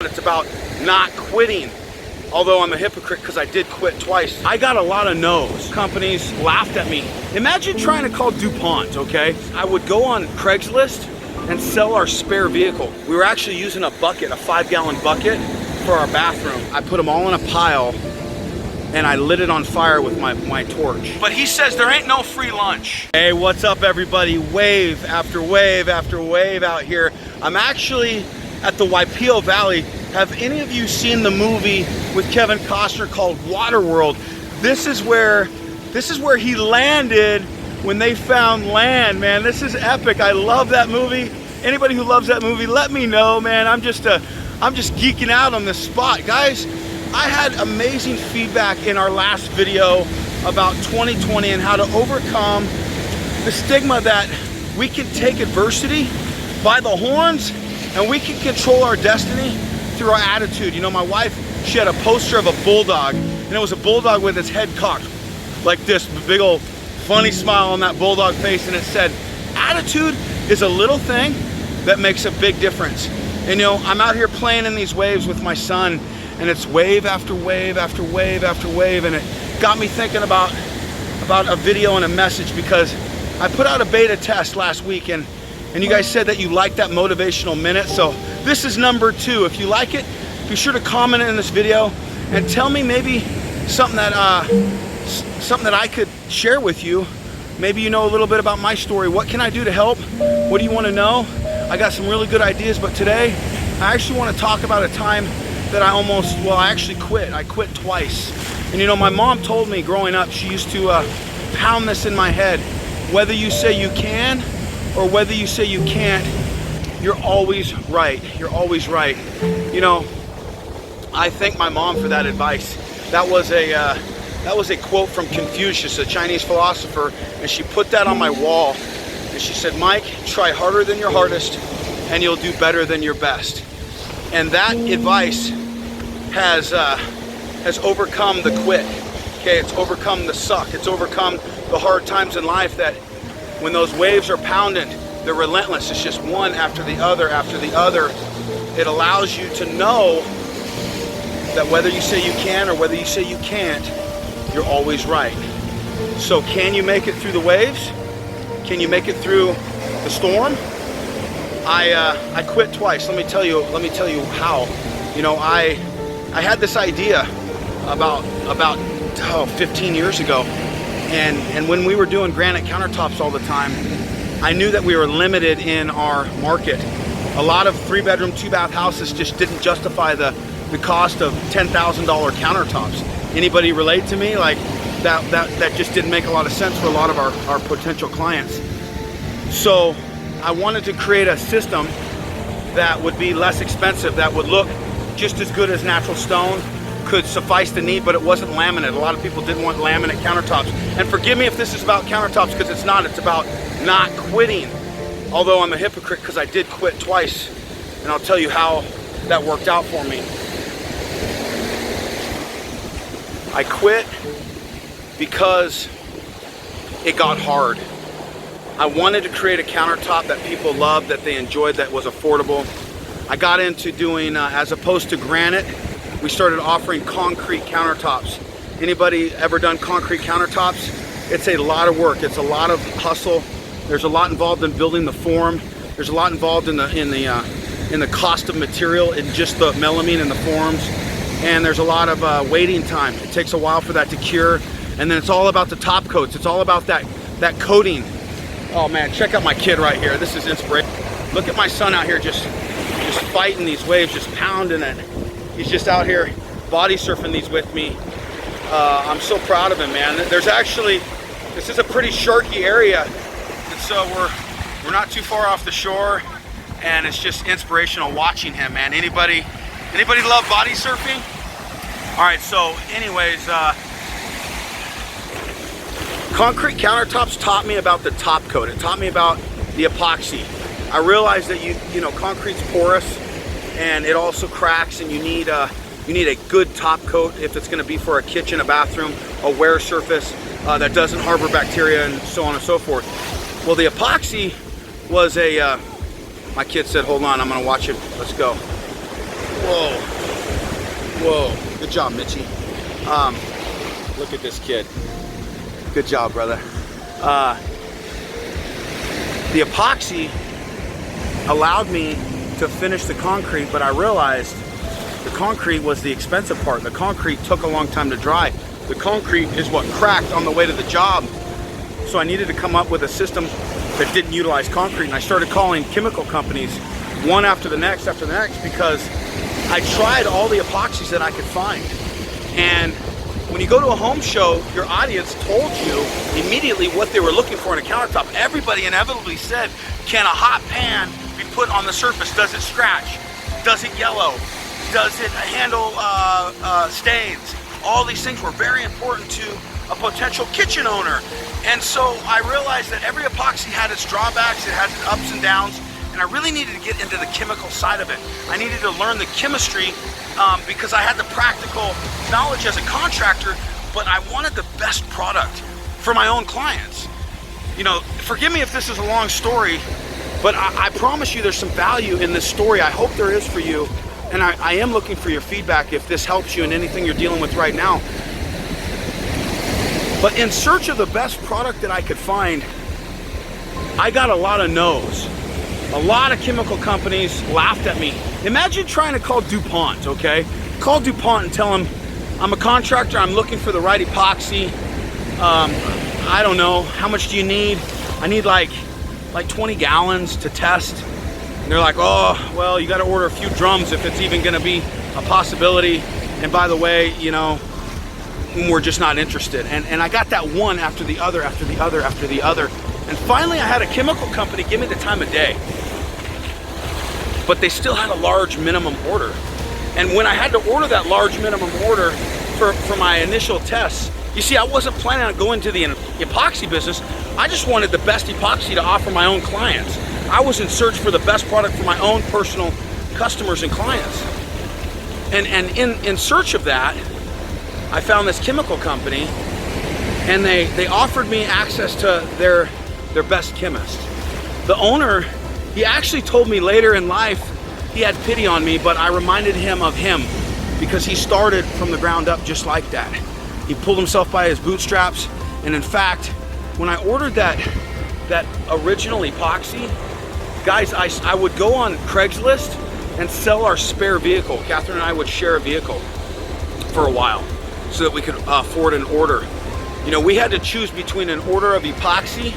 It's about not quitting. Although I'm a hypocrite because I did quit twice. I got a lot of no's. Companies laughed at me. Imagine trying to call DuPont, okay? I would go on Craigslist and sell our spare vehicle. We were actually using a bucket, a 5-gallon bucket for our bathroom. I put them all in a pile and I lit it on fire with my torch. But he says there ain't no free lunch. Hey, what's up everybody? Wave after wave after wave out here. I'm actually at the Waipio Valley. Have any of you seen the movie with Kevin Costner called Waterworld? This is where he landed when they found land, man. This is epic. I love that movie. Anybody who loves that movie, let me know, man. I'm just geeking out on this spot. Guys, I had amazing feedback in our last video about 2020 and how to overcome the stigma that we can take adversity by the horns and we can control our destiny through our attitude. You know, my wife, she had a poster of a bulldog, and it was a bulldog with its head cocked like this, big old funny smile on that bulldog face, and it said, attitude is a little thing that makes a big difference. And you know, I'm out here playing in these waves with my son, and it's wave after wave after wave after wave, and it got me thinking about a video and a message, because I put out a beta test last week, and you guys said that you liked that motivational minute. So this is number 2. If you like it, be sure to comment in this video and tell me maybe something that I could share with you. Maybe you know a little bit about my story. What can I do to help? What do you want to know? I got some really good ideas, but today I actually want to talk about a time that I actually quit. I quit twice. And you know, my mom told me growing up, she used to pound this in my head. Whether you say you can or whether you say you can't, you're always right. You're always right. You know, I thank my mom for that advice. That was a quote from Confucius, a Chinese philosopher, and she put that on my wall. And she said, Mike, try harder than your hardest, and you'll do better than your best. And that advice has overcome the quit. Okay, it's overcome the suck. It's overcome the hard times in life that when those waves are pounding, they're relentless. It's just one after the other after the other. It allows you to know that whether you say you can or whether you say you can't, you're always right. So can you make it through the waves? Can you make it through the storm? I quit twice. Let me tell you how. You know, I had this idea about 15 years ago. And when we were doing granite countertops all the time, I knew that we were limited in our market. A lot of 3-bedroom, 2-bath houses just didn't justify the cost of $10,000 countertops. Anybody relate to me? Like that just didn't make a lot of sense for a lot of our potential clients. So I wanted to create a system that would be less expensive, that would look just as good as natural stone, could suffice the need, but it wasn't laminate. A lot of people didn't want laminate countertops. And forgive me if this is about countertops, because it's not. It's about not quitting. Although I'm a hypocrite because I did quit twice, and I'll tell you how that worked out for me. I quit because it got hard. I wanted to create a countertop that people loved, that they enjoyed, that was affordable. I got into doing, as opposed to granite, we started offering concrete countertops. Anybody ever done concrete countertops? It's a lot of work. It's a lot of hustle. There's a lot involved in building the form. There's a lot involved in the cost of material, in just the melamine and the forms. And there's a lot of waiting time. It takes a while for that to cure. And then it's all about the top coats. It's all about that coating. Oh man, check out my kid right here. This is inspiration. Look at my son out here just fighting these waves, just pounding it. He's just out here body surfing these with me. I'm so proud of him, man. This is a pretty sharky area, and so we're not too far off the shore, and it's just inspirational watching him, man. Anybody love body surfing? All right, so anyways, concrete countertops taught me about the top coat. It taught me about the epoxy. I realized that you know, concrete's porous, and it also cracks, and you need a good top coat if it's going to be for a kitchen, a bathroom, a wear surface that doesn't harbor bacteria, and so on and so forth. Well, the epoxy was my kid said, hold on, I'm going to watch it. Let's go. Whoa. Whoa. Good job, Mitchie. Look at this kid. Good job, brother. The epoxy allowed me to finish the concrete, but I realized the concrete was the expensive part. The concrete took a long time to dry. The concrete is what cracked on the way to the job. So I needed to come up with a system that didn't utilize concrete. And I started calling chemical companies one after the next, because I tried all the epoxies that I could find. And when you go to a home show, your audience told you immediately what they were looking for in a countertop. Everybody inevitably said, can a hot pan be put on the surface? Does it scratch? Does it yellow? Does it handle stains? All these things were very important to a potential kitchen owner. And so I realized that every epoxy had its drawbacks, it has its ups and downs, and I really needed to get into the chemical side of it. I needed to learn the chemistry because I had the practical knowledge as a contractor, but I wanted the best product for my own clients. You know, forgive me if this is a long story, but I promise you there's some value in this story. I hope there is for you. And I am looking for your feedback if this helps you in anything you're dealing with right now. But in search of the best product that I could find, I got a lot of no's. A lot of chemical companies laughed at me. Imagine trying to call DuPont, okay? Call DuPont and tell them, I'm a contractor, I'm looking for the right epoxy. I don't know, how much do you need? I need like 20 gallons to test. And they're like, oh, well, you got to order a few drums if it's even going to be a possibility. And by the way, you know, we're just not interested. And I got that one after the other, after the other, after the other. And finally, I had a chemical company give me the time of day. But they still had a large minimum order. And when I had to order that large minimum order for my initial tests, you see, I wasn't planning on going to the epoxy business. I just wanted the best epoxy to offer my own clients. I was in search for the best product for my own personal customers and clients. And in search of that, I found this chemical company, and they offered me access to their best chemist. The owner, he actually told me later in life he had pity on me, but I reminded him of him because he started from the ground up just like that. He pulled himself by his bootstraps, and in fact, when I ordered that original epoxy, guys, I would go on Craigslist and sell our spare vehicle. Catherine and I would share a vehicle for a while so that we could afford an order. You know, we had to choose between an order of epoxy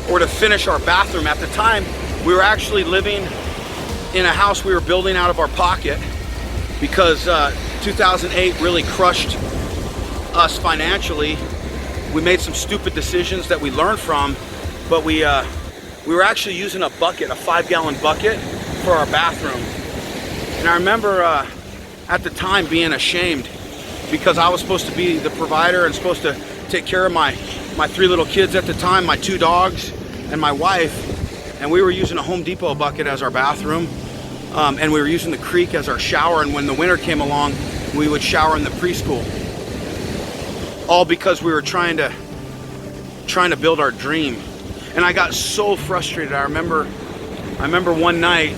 or to finish our bathroom. At the time, we were actually living in a house we were building out of our pocket because 2008 really crushed us financially. We made some stupid decisions that we learned from, but we were actually using a bucket, a 5-gallon bucket for our bathroom. And I remember at the time being ashamed because I was supposed to be the provider and supposed to take care of my 3 little kids at the time, my 2 dogs and my wife. And we were using a Home Depot bucket as our bathroom. And we were using the creek as our shower. And when the winter came along, we would shower in the preschool. All because we were trying to build our dream. And I got so frustrated. I remember one night,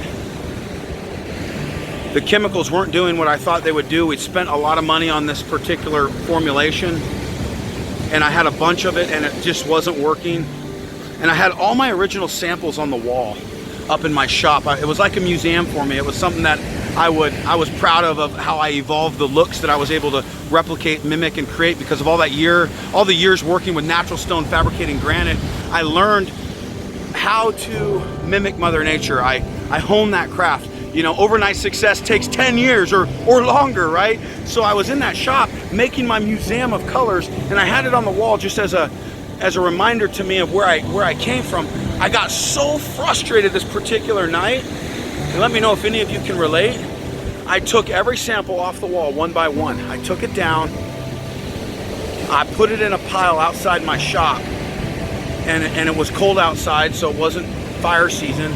the chemicals weren't doing what I thought they would do. We'd spent a lot of money on this particular formulation, and I had a bunch of it, and it just wasn't working. And I had all my original samples on the wall up in my shop. It was like a museum for me. It was something that I was proud of how I evolved the looks that I was able to replicate, mimic, and create because of all the years working with natural stone fabricating granite. I learned how to mimic Mother Nature. I honed that craft. You know, overnight success takes 10 years or longer, right? So I was in that shop making my museum of colors, and I had it on the wall just as a reminder to me of where I came from. I got so frustrated this particular night, and let me know if any of you can relate. I took every sample off the wall one by one. I took it down, I put it in a pile outside my shop, and it was cold outside, so it wasn't fire season.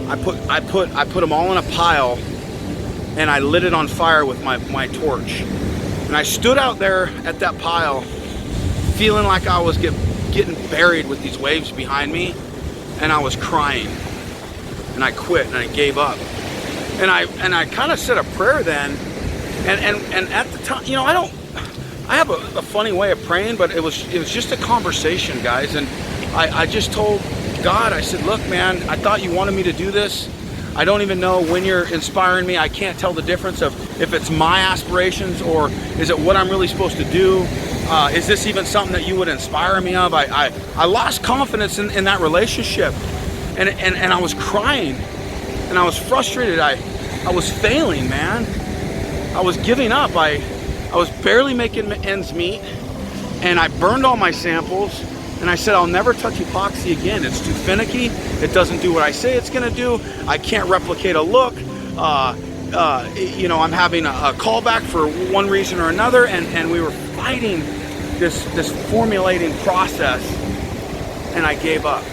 I put them all in a pile, and I lit it on fire with my torch. And I stood out there at that pile, feeling like I was getting buried with these waves behind me, and I was crying. And I quit and I gave up. And I kind of said a prayer then, and at the time, you know, I have a funny way of praying, but it was just a conversation, guys. And I just told God, I said, look, man, I thought you wanted me to do this. I don't even know when you're inspiring me. I can't tell the difference of if it's my aspirations or is it what I'm really supposed to do. Is this even something that you would inspire me of? I lost confidence in that relationship, and I was crying, and I was frustrated. I was failing, man. I was giving up. I was barely making ends meet, and I burned all my samples, and I said, I'll never touch epoxy again. It's too finicky. It doesn't do what I say it's gonna do. I can't replicate a look. You know, I'm having a callback for one reason or another, and we were fighting this formulating process, and I gave up.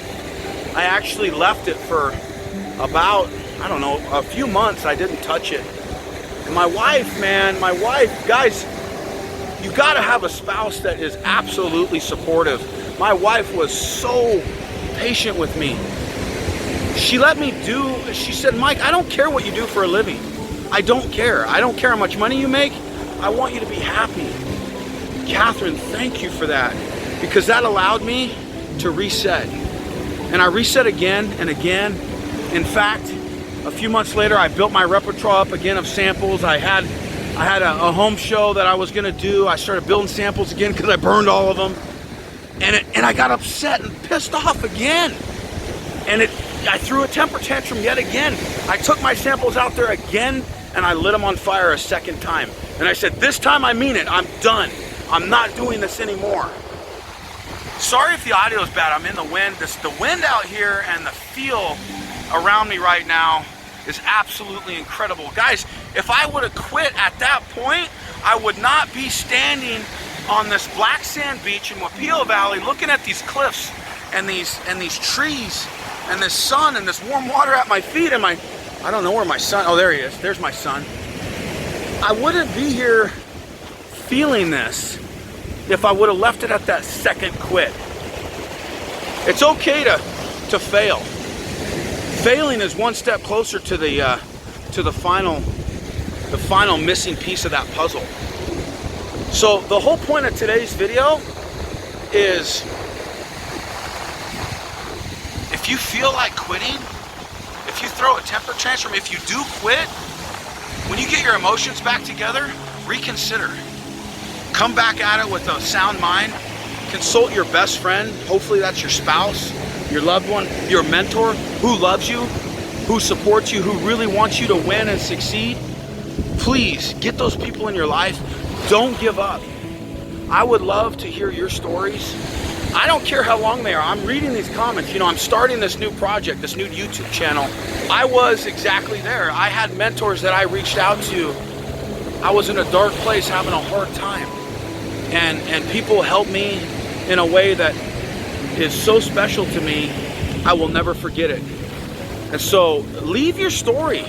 I actually left it for about, I don't know, a few months. I didn't touch it. And my wife, man, guys, you gotta have a spouse that is absolutely supportive. My wife was so patient with me. She let me do, she said, Mike, I don't care what you do for a living. I don't care. I don't care how much money you make. I want you to be happy. Catherine, thank you for that, because that allowed me to reset. And I reset again and again. In fact, a few months later, I built my repertoire up again of samples. I had a home show that I was gonna do. I started building samples again because I burned all of them. And I got upset and pissed off again. And I threw a temper tantrum yet again. I took my samples out there again, and I lit them on fire a second time. And I said, this time I mean it, I'm done. I'm not doing this anymore. Sorry if the audio is bad, I'm in the wind. The wind out here and the feel around me right now is absolutely incredible. Guys, if I would have quit at that point, I would not be standing on this black sand beach in Wapeel Valley looking at these cliffs and these trees and this sun and this warm water at my feet and I don't know where my son, oh there he is, there's my son. I wouldn't be here feeling this if I would have left it at that second quit. It's okay to fail. Failing is one step closer to the final missing piece of that puzzle. So the whole point of today's video is, if you feel like quitting, if you throw a temper tantrum, if you do quit, when you get your emotions back together, reconsider. Come back at it with a sound mind. Consult your best friend. Hopefully that's your spouse, your loved one, your mentor who loves you, who supports you, who really wants you to win and succeed. Please get those people in your life. Don't give up. I would love to hear your stories. I don't care how long they are. I'm reading these comments. You know, I'm starting this new project, this new YouTube channel. I was exactly there. I had mentors that I reached out to. I was in a dark place having a hard time. And people helped me in a way that is so special to me, I will never forget it. And so leave your story.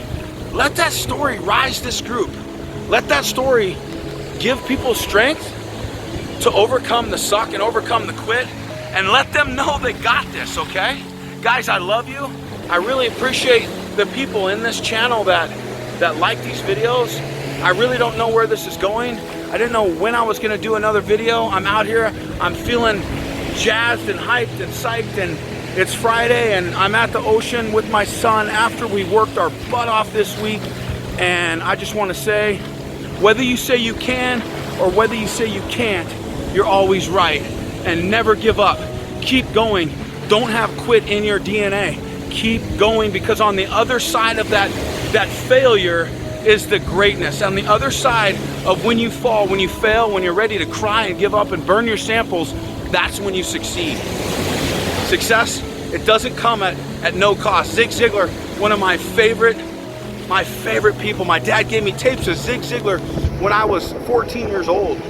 Let that story rise this group. Let that story give people strength to overcome the suck and overcome the quit, and let them know they got this, okay? Guys, I love you. I really appreciate the people in this channel that like these videos. I really don't know where this is going. I didn't know when I was gonna do another video. I'm out here, I'm feeling jazzed and hyped and psyched, and it's Friday and I'm at the ocean with my son after we worked our butt off this week. And I just wanna say, whether you say you can or whether you say you can't, you're always right. And never give up. Keep going. Don't have quit in your DNA. Keep going, because on the other side of that failure is the greatness. On the other side of when you fall, when you fail, when you're ready to cry and give up and burn your samples, that's when you succeed. Success, it doesn't come at no cost. Zig Ziglar, one of my favorite people. My dad gave me tapes of Zig Ziglar when I was 14 years old.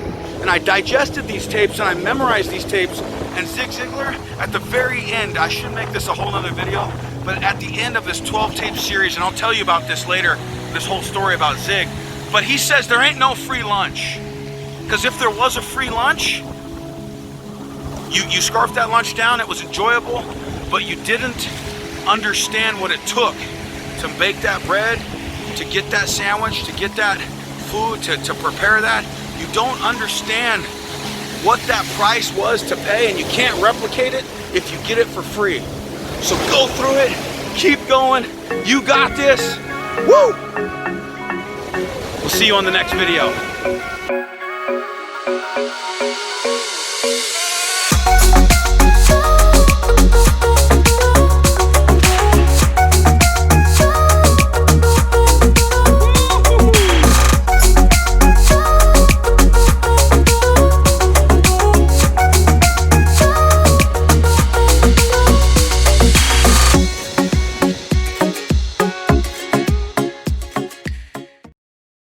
And I digested these tapes and I memorized these tapes. And Zig Ziglar, at the very end, I should make this a whole nother video, but at the end of this 12-tape series, and I'll tell you about this later, this whole story about Zig, but he says there ain't no free lunch. Because if there was a free lunch, you scarfed that lunch down, it was enjoyable, but you didn't understand what it took to bake that bread to get that sandwich, to get that food, to prepare that. You don't understand what that price was to pay, and you can't replicate it if you get it for free. So go through it, keep going, you got this, woo! We'll see you on the next video.